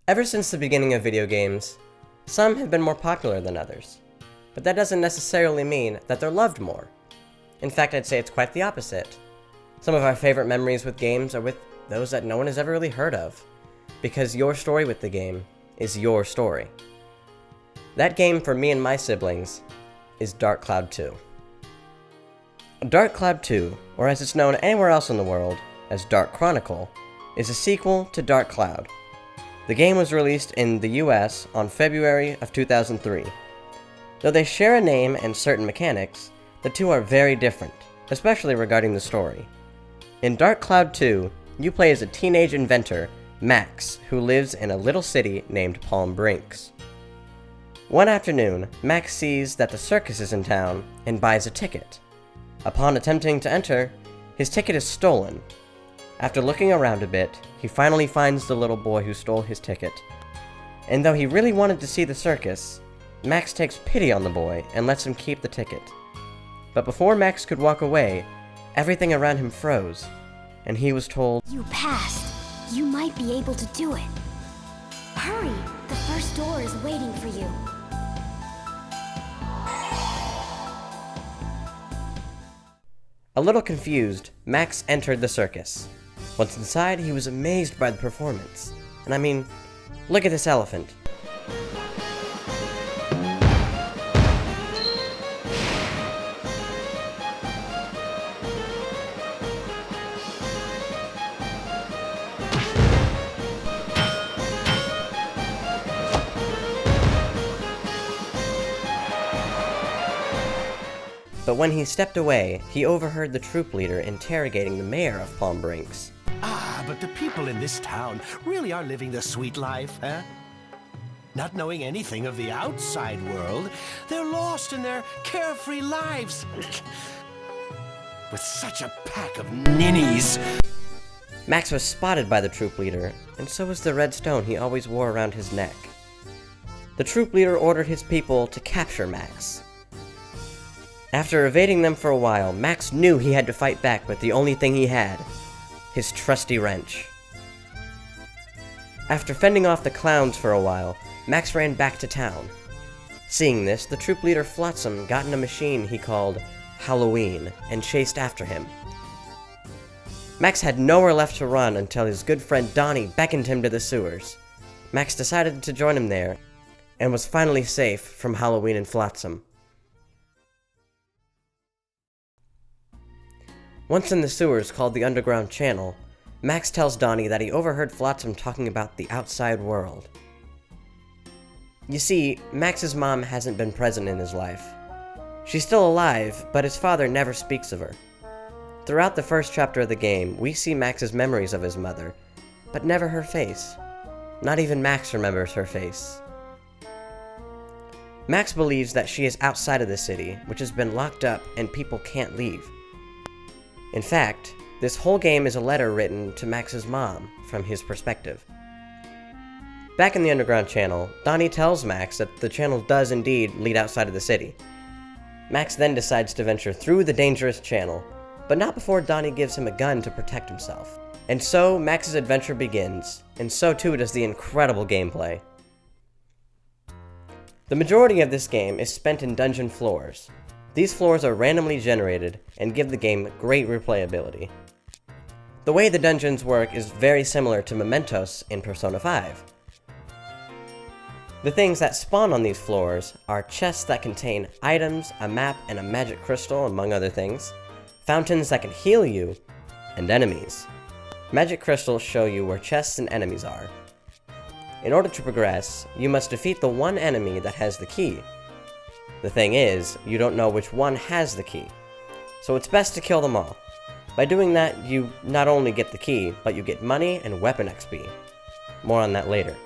Ever since the beginning of video games, some have been more popular than others, but that doesn't necessarily mean that they're loved more. In fact, I'd say it's quite the opposite. Some of our favorite memories with games are with those that no one has ever really heard of, because your story with the game is your story. That game for me and my siblings is Dark Cloud 2. Dark Cloud 2, or as it's known anywhere else in the world as Dark Chronicle, is a sequel to Dark Cloud. The game was released in the US on February of 2003. Though they share a name and certain mechanics, the two are very different, especially regarding the story. In Dark Cloud 2, you play as a teenage inventor, Max, who lives in a little city named Palm Brinks. One afternoon, Max sees that the circus is in town and buys a ticket. Upon attempting to enter, his ticket is stolen. After looking around a bit, he finally finds the little boy who stole his ticket. And though he really wanted to see the circus, Max takes pity on the boy and lets him keep the ticket. But before Max could walk away, everything around him froze, and he was told, "You passed. You might be able to do it. Hurry, the first door is waiting for you." A little confused, Max entered the circus. Once inside, he was amazed by the performance. And I mean, look at this elephant. But when he stepped away, he overheard the troop leader interrogating the mayor of Palm Brinks. Ah, but the people in this town really are living the sweet life, huh? Not knowing anything of the outside world, they're lost in their carefree lives. With such a pack of ninnies. Max was spotted by the troop leader, and so was the red stone he always wore around his neck. The troop leader ordered his people to capture Max. After evading them for a while, Max knew he had to fight back with the only thing he had, his trusty wrench. After fending off the clowns for a while, Max ran back to town. Seeing this, the troop leader Flotsam got in a machine he called Halloween and chased after him. Max had nowhere left to run until his good friend Donnie beckoned him to the sewers. Max decided to join him there, and was finally safe from Halloween and Flotsam. Once in the sewers called the Underground Channel, Max tells Donnie that he overheard Flotsam talking about the outside world. You see, Max's mom hasn't been present in his life. She's still alive, but his father never speaks of her. Throughout the first chapter of the game, we see Max's memories of his mother, but never her face. Not even Max remembers her face. Max believes that she is outside of the city, which has been locked up and people can't leave. In fact, this whole game is a letter written to Max's mom from his perspective. Back in the Underground Channel, Donnie tells Max that the channel does indeed lead outside of the city. Max then decides to venture through the dangerous channel, but not before Donnie gives him a gun to protect himself. And so Max's adventure begins, and so too does the incredible gameplay. The majority of this game is spent in dungeon floors. These floors are randomly generated and give the game great replayability. The way the dungeons work is very similar to Mementos in Persona 5. The things that spawn on these floors are chests that contain items, a map, and a magic crystal, among other things, fountains that can heal you, and enemies. Magic crystals show you where chests and enemies are. In order to progress, you must defeat the one enemy that has the key. The thing is, you don't know which one has the key, so it's best to kill them all. By doing that, you not only get the key, but you get money and weapon XP. More on that later.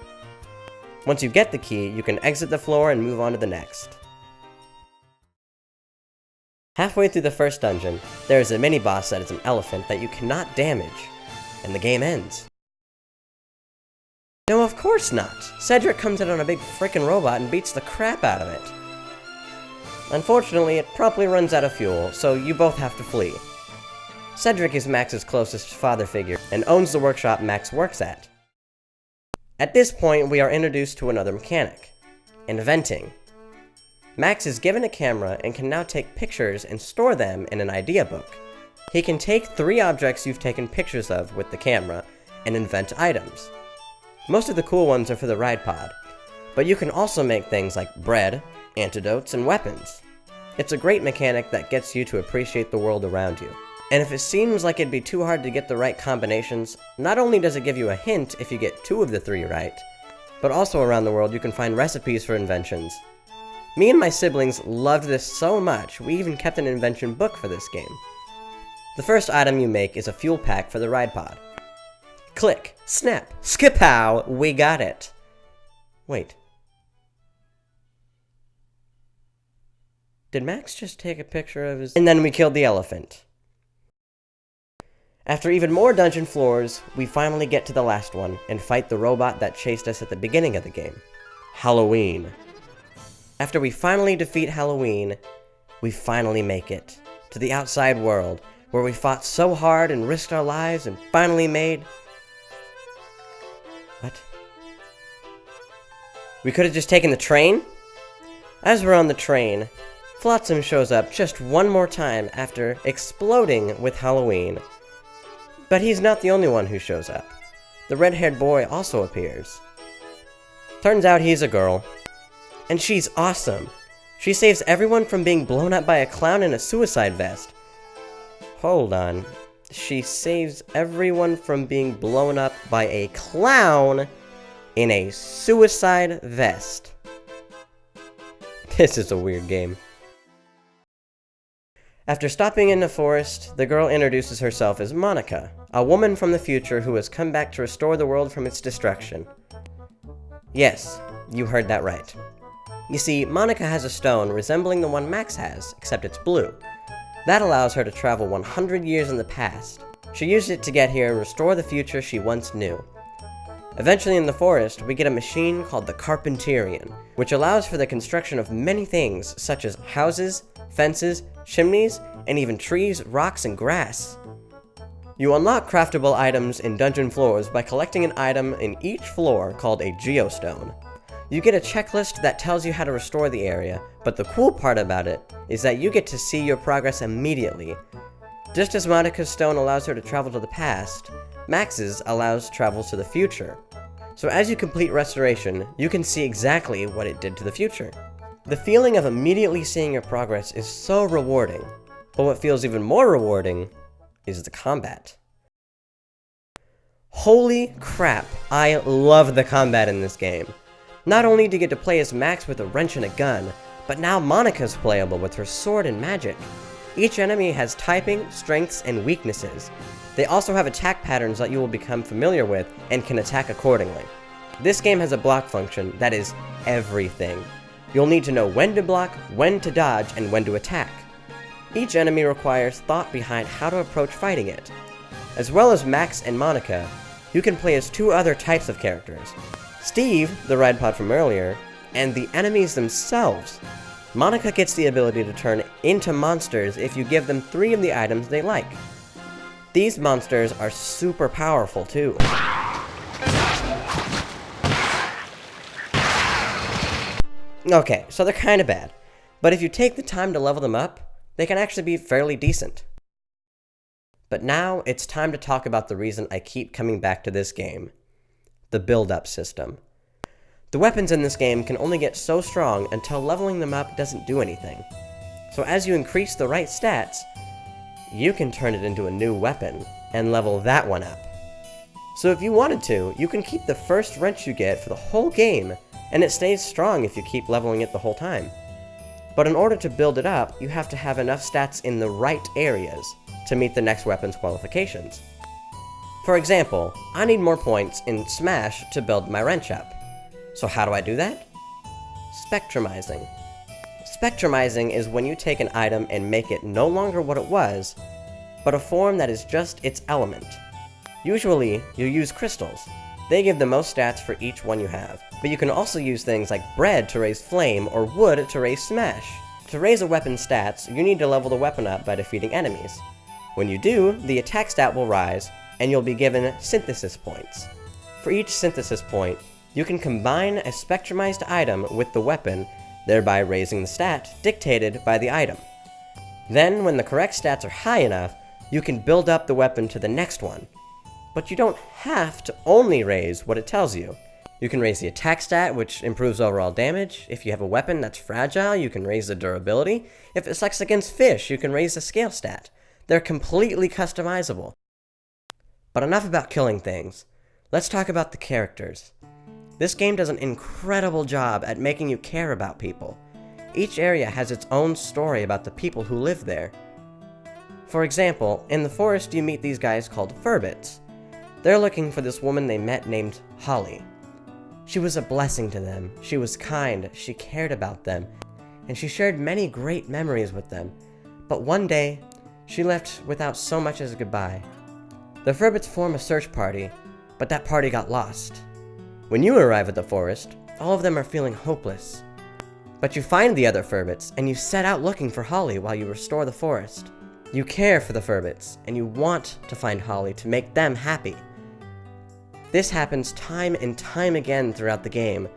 Once you get the key, you can exit the floor and move on to the next. Halfway through the first dungeon, there is a mini-boss that is an elephant that you cannot damage, and the game ends. No, of course not! Cedric comes in on a big frickin' robot and beats the crap out of it. Unfortunately, it promptly runs out of fuel, so you both have to flee. Cedric is Max's closest father figure, and owns the workshop Max works at. At this point, we are introduced to another mechanic, inventing. Max is given a camera and can now take pictures and store them in an idea book. He can take 3 objects you've taken pictures of with the camera and invent items. Most of the cool ones are for the ride pod, but you can also make things like bread, antidotes, and weapons. It's a great mechanic that gets you to appreciate the world around you. And if it seems like it'd be too hard to get the right combinations, not only does it give you a hint if you get 2 of the 3 right, but also around the world you can find recipes for inventions. Me and my siblings loved this so much, we even kept an invention book for this game. The first item you make is a fuel pack for the ride pod. Click, snap, skipow, we got it. Wait. Did Max just take a picture of his... And then we killed the elephant. After even more dungeon floors, we finally get to the last one and fight the robot that chased us at the beginning of the game. Halloween. After we finally defeat Halloween, we finally make it to the outside world, where we fought so hard and risked our lives and finally made... What? We could have just taken the train? As we're on the train, Flotsam shows up just one more time after exploding with Halloween. But he's not the only one who shows up. The red-haired boy also appears. Turns out he's a girl. And she's awesome. She saves everyone from being blown up by a clown in a suicide vest. Hold on. She saves everyone from being blown up by a clown in a suicide vest. This is a weird game. After stopping in the forest, the girl introduces herself as Monica, a woman from the future who has come back to restore the world from its destruction. Yes, you heard that right. You see, Monica has a stone resembling the one Max has, except it's blue. That allows her to travel 100 years in the past. She used it to get here and restore the future she once knew. Eventually in the forest, we get a machine called the Carpenterian, which allows for the construction of many things such as houses, fences, chimneys, and even trees, rocks, and grass. You unlock craftable items in dungeon floors by collecting an item in each floor called a geostone. You get a checklist that tells you how to restore the area, but the cool part about it is that you get to see your progress immediately. Just as Monica's stone allows her to travel to the past, Max's allows travel to the future. So as you complete restoration, you can see exactly what it did to the future. The feeling of immediately seeing your progress is so rewarding, but what feels even more rewarding is the combat. Holy crap, I love the combat in this game. Not only do you get to play as Max with a wrench and a gun, but now Monica's playable with her sword and magic. Each enemy has typing, strengths, and weaknesses. They also have attack patterns that you will become familiar with and can attack accordingly. This game has a block function that is everything. You'll need to know when to block, when to dodge, and when to attack. Each enemy requires thought behind how to approach fighting it. As well as Max and Monica, you can play as 2 other types of characters. Steve, the ride pod from earlier, and the enemies themselves. Monica gets the ability to turn into monsters if you give them 3 of the items they like. These monsters are super powerful too. Okay, so they're kinda bad, but if you take the time to level them up, they can actually be fairly decent. But now it's time to talk about the reason I keep coming back to this game. The build-up system. The weapons in this game can only get so strong until leveling them up doesn't do anything. So as you increase the right stats, you can turn it into a new weapon and level that one up. So if you wanted to, you can keep the first wrench you get for the whole game, and it stays strong if you keep leveling it the whole time. But in order to build it up, you have to have enough stats in the right areas to meet the next weapon's qualifications. For example, I need more points in Smash to build my wrench up. So how do I do that? Spectrumizing. Spectrumizing is when you take an item and make it no longer what it was, but a form that is just its element. Usually, you use crystals. They give the most stats for each one you have, but you can also use things like bread to raise flame or wood to raise smash. To raise a weapon's stats, you need to level the weapon up by defeating enemies. When you do, the attack stat will rise, and you'll be given synthesis points. For each synthesis point, you can combine a spectrumized item with the weapon, thereby raising the stat dictated by the item. Then, when the correct stats are high enough, you can build up the weapon to the next one. But you don't have to only raise what it tells you. You can raise the attack stat, which improves overall damage. If you have a weapon that's fragile, you can raise the durability. If it sucks against fish, you can raise the scale stat. They're completely customizable. But enough about killing things. Let's talk about the characters. This game does an incredible job at making you care about people. Each area has its own story about the people who live there. For example, in the forest you meet these guys called Furbits. They're looking for this woman they met named Holly. She was a blessing to them, she was kind, she cared about them, and she shared many great memories with them. But one day, she left without so much as a goodbye. The Furbits form a search party, but that party got lost. When you arrive at the forest, all of them are feeling hopeless. But you find the other Furbits, and you set out looking for Holly while you restore the forest. You care for the Furbits, and you want to find Holly to make them happy. This happens time and time again throughout the game.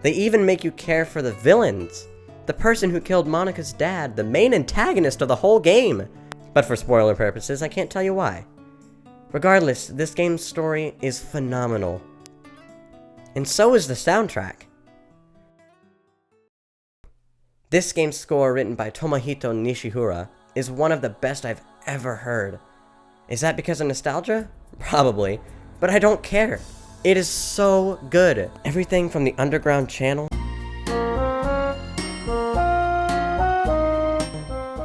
They even make you care for the villains. The person who killed Monica's dad, the main antagonist of the whole game. But for spoiler purposes, I can't tell you why. Regardless, this game's story is phenomenal. And so is the soundtrack. This game's score, written by Tomohito Nishihura, is one of the best I've ever heard. Is that because of nostalgia? Probably. But I don't care. It is so good. Everything from the underground channel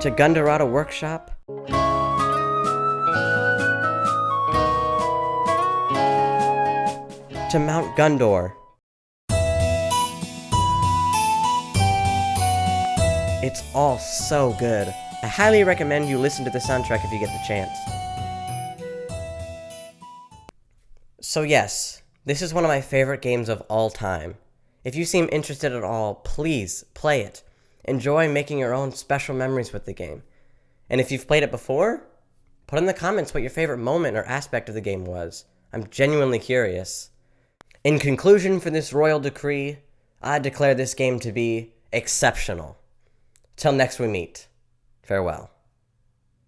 to Gundorata Workshop to Mount Gundor. It's all so good. I highly recommend you listen to the soundtrack if you get the chance. So yes, this is one of my favorite games of all time. If you seem interested at all, please play it. Enjoy making your own special memories with the game. And if you've played it before, put in the comments what your favorite moment or aspect of the game was. I'm genuinely curious. In conclusion for this royal decree, I declare this game to be exceptional. Till next we meet, farewell.